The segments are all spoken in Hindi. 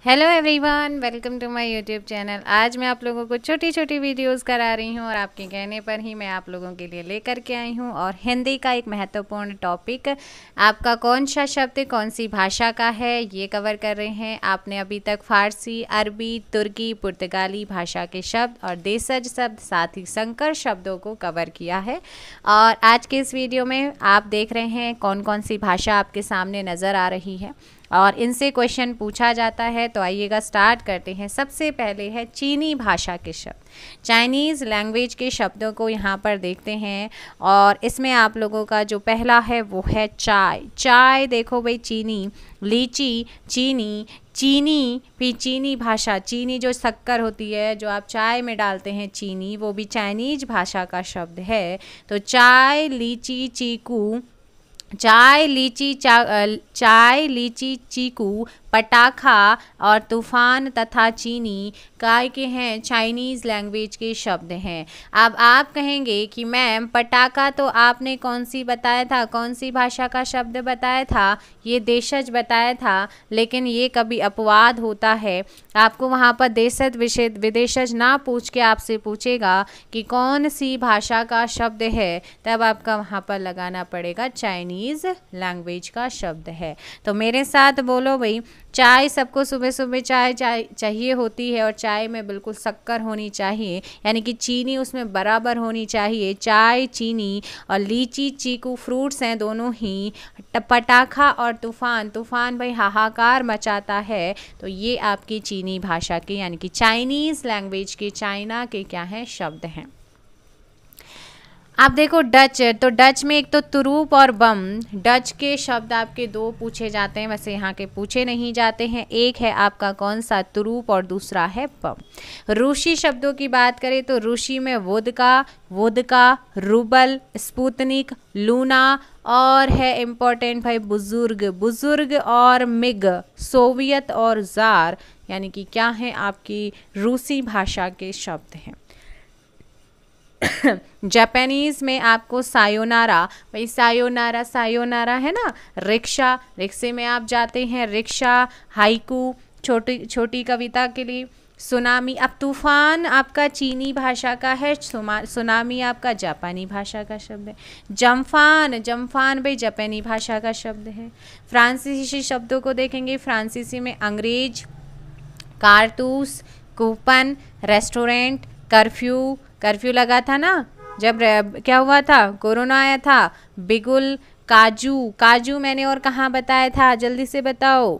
Hello everyone, welcome to my YouTube channel. आज मैं आप लोगों को छोटी छोटी वीडियोस करा रही हूँ और आपके कहने पर ही मैं आप लोगों के लिए लेकर के आई हूँ। और हिंदी का एक महत्वपूर्ण टॉपिक, आपका कौन सा शब्द कौन सी भाषा का है, ये कवर कर रहे हैं। आपने अभी तक फारसी, अरबी, तुर्की, पुर्तगाली भाषा के शब्द और देशज शब्द, साथ ही संकर शब्दों को कवर किया है। और आज के इस वीडियो में आप देख रहे हैं कौन कौन सी भाषा आपके सामने नज़र आ रही है और इनसे क्वेश्चन पूछा जाता है। तो आइएगा स्टार्ट करते हैं। सबसे पहले है चीनी भाषा के शब्द, चाइनीज़ लैंग्वेज के शब्दों को यहाँ पर देखते हैं। और इसमें आप लोगों का जो पहला है वो है चाय। चाय देखो भाई, चीनी, लीची, चीनी, चीनी भी चीनी भाषा, चीनी जो शक्कर होती है जो आप चाय में डालते हैं, चीनी, वो भी चाइनीज भाषा का शब्द है। तो चाय, लीची, चीकू, चाय, लीची, चाय, लीची, चीकू, पटाखा और तूफान तथा चीनी काय के हैं, चाइनीज़ लैंग्वेज के शब्द हैं। अब आप कहेंगे कि मैम पटाखा तो आपने कौन सी बताया था, कौन सी भाषा का शब्द बताया था, ये देशज बताया था। लेकिन ये कभी अपवाद होता है, आपको वहाँ पर देशज विदेशज ना पूछ के आपसे पूछेगा कि कौन सी भाषा का शब्द है, तब आपका वहाँ पर लगाना पड़ेगा चाइनीज़ लैंग्वेज का शब्द है। तो मेरे साथ बोलो भाई, चाय, सबको सुबह सुबह चाय चाहिए होती है और चाय में बिल्कुल शक्कर होनी चाहिए, यानी कि चीनी उसमें बराबर होनी चाहिए। चाय, चीनी और लीची, चीकू फ्रूट्स हैं दोनों ही। पटाखा और तूफान, तूफान भाई हाहाकार मचाता है। तो ये आपकी चीनी भाषा के यानी कि चाइनीज़ लैंग्वेज के, चाइना के क्या हैं, शब्द हैं। आप देखो डच, तो डच में एक तो तुरूप और बम, डच के शब्द आपके दो पूछे जाते हैं, वैसे यहाँ के पूछे नहीं जाते हैं। एक है आपका कौन सा, तुरूप, और दूसरा है बम। रूसी शब्दों की बात करें तो रूसी में vodka, vodka, rouble, Sputnik, Luna, और है इम्पोर्टेंट भाई बुजुर्ग, बुजुर्ग और मिग, सोवियत और जार, यानी कि क्या है आपकी रूसी भाषा के शब्द हैं। जापानीज़ में आपको सायोनारा, भाई सायोनारा, सायोनारा है ना, रिक्शा, रिक्शे में आप जाते हैं, रिक्शा। हाइकू, छोटी छोटी कविता के लिए। सुनामी, अब तूफान आपका चीनी भाषा का है, सुनामी आपका जापानी भाषा का शब्द है। जम्फान, जम्फान भाई जापानी भाषा का शब्द है। फ्रांसीसी शब्दों को देखेंगे, फ्रांसीसी में अंग्रेज, कारतूस, कूपन, रेस्टोरेंट, कर्फ्यू, कर्फ्यू लगा था ना जब क्या हुआ था, कोरोना आया था। बिगुल, काजू, काजू मैंने और कहाँ बताया था, जल्दी से बताओ।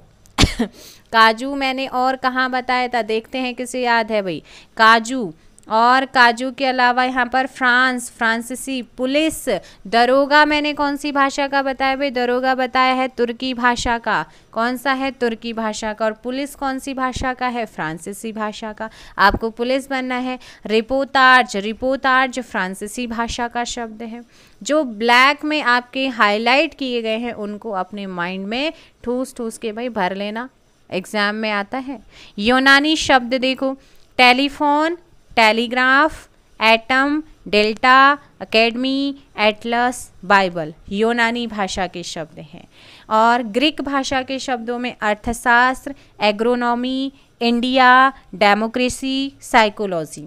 काजू मैंने और कहाँ बताया था, देखते हैं किसे याद है भाई। काजू, और काजू के अलावा यहाँ पर फ्रांस, फ्रांसीसी। पुलिस, दरोगा मैंने कौन सी भाषा का बताया भाई, दरोगा बताया है तुर्की भाषा का। कौन सा है, तुर्की भाषा का। और पुलिस कौन सी भाषा का है, फ्रांसीसी भाषा का। आपको पुलिस बनना है। रिपोर्टाज, रिपोर्टाज फ्रांसीसी भाषा का शब्द है। जो ब्लैक में आपके हाईलाइट किए गए हैं उनको अपने माइंड में ठूस ठूस के भाई भर लेना, एग्जाम में आता है। यूनानी शब्द देखो, telephone, telegraph, atom, delta, academy, Atlas, Bible, यूनानी भाषा के शब्द हैं। और ग्रीक भाषा के शब्दों में अर्थशास्त्र, agronomy, India, democracy, psychology.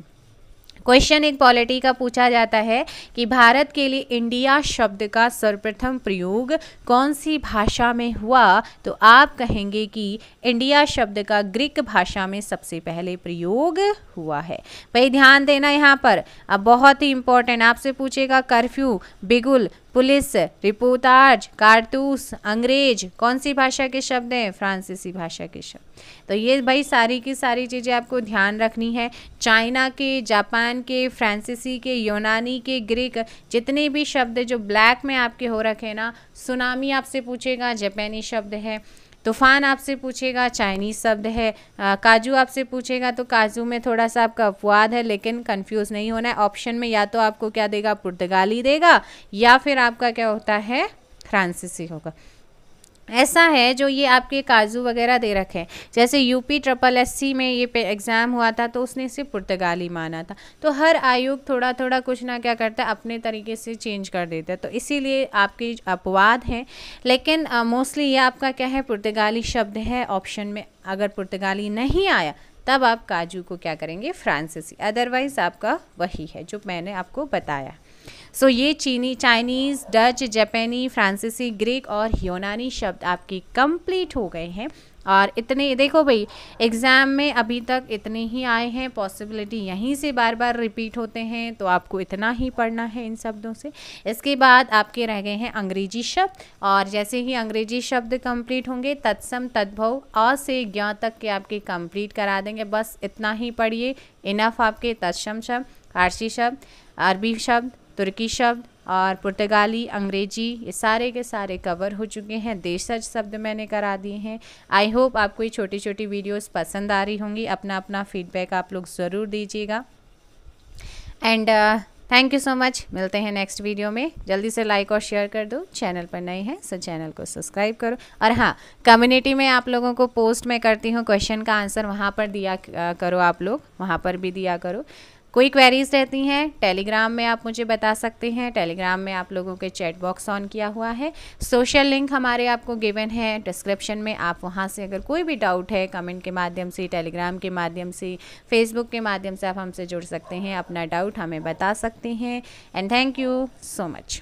Question एक पॉलिटी का पूछा जाता है कि भारत के लिए इंडिया शब्द का सर्वप्रथम प्रयोग कौन सी भाषा में हुआ, तो आप कहेंगे कि इंडिया शब्द का ग्रीक भाषा में सबसे पहले प्रयोग हुआ है। भाई ध्यान देना यहाँ पर, अब बहुत ही इंपॉर्टेंट, आपसे पूछेगा कर्फ्यू, बिगुल, पुलिस, रिपोर्टाज, कारतूस, अंग्रेज, कौन सी भाषा के शब्द हैं, फ्रांसीसी भाषा के शब्द। तो ये भाई सारी की सारी चीज़ें आपको ध्यान रखनी है। चाइना के, जापान के, फ्रांसीसी के, यूनानी के, ग्रीक, जितने भी शब्द जो ब्लैक में आपके हो रखे ना, सुनामी आपसे पूछेगा, जापानी शब्द है। तूफान आपसे पूछेगा, चाइनीज़ शब्द है। काजू आपसे पूछेगा तो काजू में थोड़ा सा आपका अपवाद है, लेकिन कंफ्यूज नहीं होना है। ऑप्शन में या तो आपको क्या देगा, पुर्तगाली देगा, या फिर आपका क्या होता है, फ्रांसीसी होगा। ऐसा है जो ये आपके काजू वगैरह दे रखे हैं, जैसे यूपी SSSC में ये एग्ज़ाम हुआ था तो उसने सिर्फ पुर्तगाली माना था। तो हर आयोग थोड़ा थोड़ा कुछ ना क्या करता है, अपने तरीके से चेंज कर देता है, तो इसीलिए आपके अपवाद हैं। लेकिन मोस्टली ये आपका क्या है, पुर्तगाली शब्द है ऑप्शन में। अगर पुर्तगाली नहीं आया तब आप काजू को क्या करेंगे, फ्रांसीसी, अदरवाइज़ आपका वही है जो मैंने आपको बताया। सो ये चीनी, चाइनीज़, डच, जापानी, फ्रांसीसी, ग्रीक और यूनानी शब्द आपके कंप्लीट हो गए हैं। और इतने देखो भाई, एग्ज़ाम में अभी तक इतने ही आए हैं, पॉसिबिलिटी यहीं से बार बार रिपीट होते हैं, तो आपको इतना ही पढ़ना है इन शब्दों से। इसके बाद आपके रह गए हैं अंग्रेजी शब्द, और जैसे ही अंग्रेजी शब्द कंप्लीट होंगे, तत्सम, तद्भव, अ से ज्ञ तक के आपके कंप्लीट करा देंगे। बस इतना ही पढ़िए, इनफ आपके तत्सम शब्द, फारसी शब्द, अरबी शब्द, तुर्की शब्द और पुर्तगाली, अंग्रेजी, ये सारे के सारे कवर हो चुके हैं। देशज शब्द मैंने करा दिए हैं। आई होप आपको ये छोटी छोटी वीडियोस पसंद आ रही होंगी। अपना अपना फीडबैक आप लोग ज़रूर दीजिएगा। And thank you so much. मिलते हैं नेक्स्ट वीडियो में। जल्दी से लाइक और शेयर कर दो। चैनल पर नए हैं सो चैनल को सब्सक्राइब करो। और हाँ, कम्युनिटी में आप लोगों को पोस्ट मैं करती हूँ, क्वेश्चन का आंसर वहाँ पर दिया करो, आप लोग वहाँ पर भी दिया करो। कोई क्वेरीज रहती हैं टेलीग्राम में आप मुझे बता सकते हैं। टेलीग्राम में आप लोगों के चैट बॉक्स ऑन किया हुआ है। सोशल लिंक हमारे आपको गिवन है डिस्क्रिप्शन में। आप वहां से अगर कोई भी डाउट है, कमेंट के माध्यम से, टेलीग्राम के माध्यम से, फेसबुक के माध्यम से आप हमसे जुड़ सकते हैं, अपना डाउट हमें बता सकते हैं। And thank you so much.